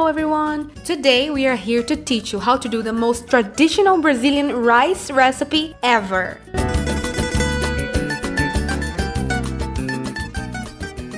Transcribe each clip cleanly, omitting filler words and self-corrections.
Hello everyone! Today we are here to teach you how to do the most traditional Brazilian rice recipe ever.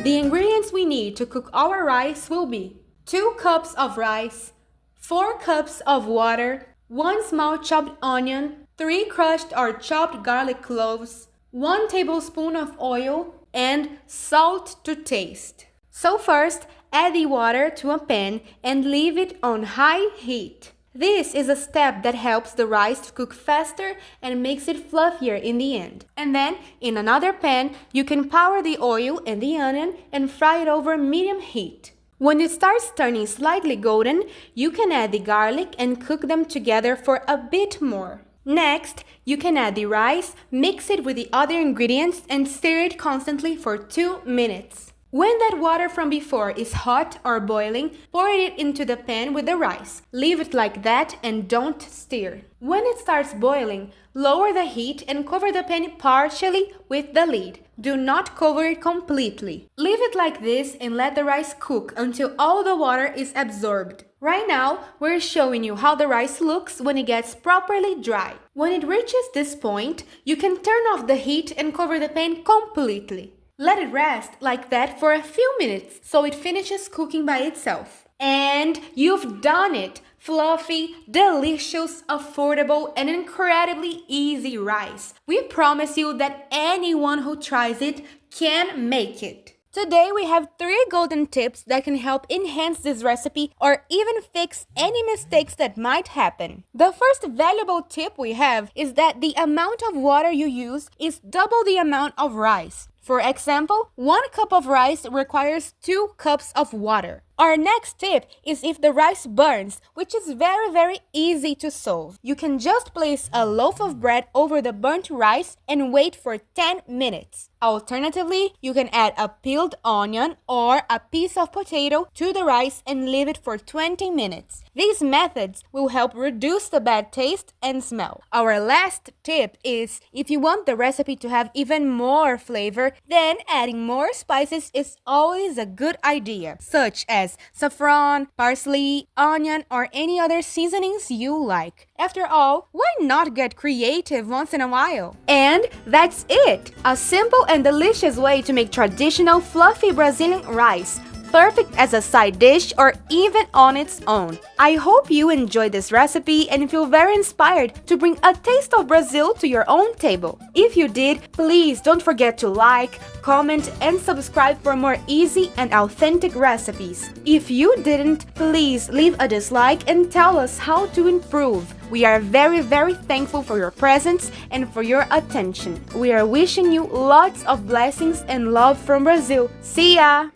The ingredients we need to cook our rice will be 2 cups of rice, 4 cups of water, 1 small chopped onion, 3 crushed or chopped garlic cloves, 1 tablespoon of oil, and salt to taste. So first, add the water to a pan and leave it on high heat. This is a step that helps the rice to cook faster and makes it fluffier in the end. And then, in another pan, you can pour the oil and the onion and fry it over medium heat. When it starts turning slightly golden, you can add the garlic and cook them together for a bit more. Next, you can add the rice, mix it with the other ingredients, and stir it constantly for 2 minutes. When that water from before is hot or boiling, pour it into the pan with the rice. Leave it like that and don't stir. When it starts boiling, lower the heat and cover the pan partially with the lid. Do not cover it completely. Leave it like this and let the rice cook until all the water is absorbed. Right now, we're showing you how the rice looks when it gets properly dry. When it reaches this point, you can turn off the heat and cover the pan completely. Let it rest like that for a few minutes so it finishes cooking by itself. And you've done it! Fluffy, delicious, affordable, and incredibly easy rice. We promise you that anyone who tries it can make it. Today we have 3 golden tips that can help enhance this recipe or even fix any mistakes that might happen. The first valuable tip we have is that the amount of water you use is double the amount of rice. For example, 1 cup of rice requires 2 cups of water. Our next tip is if the rice burns, which is very easy to solve. You can just place a loaf of bread over the burnt rice and wait for 10 minutes. Alternatively, you can add a peeled onion or a piece of potato to the rice and leave it for 20 minutes. These methods will help reduce the bad taste and smell. Our last tip is if you want the recipe to have even more flavor, then adding more spices is always a good idea, such as saffron, parsley, onion, or any other seasonings you like. After all, why not get creative once in a while? And that's it! A simple and delicious way to make traditional fluffy Brazilian rice. Perfect as a side dish or even on its own. I hope you enjoyed this recipe and feel very inspired to bring a taste of Brazil to your own table. If you did, please don't forget to like, comment, and subscribe for more easy and authentic recipes. If you didn't, please leave a dislike and tell us how to improve. We are very thankful for your presence and for your attention. We are wishing you lots of blessings and love from Brazil. See ya!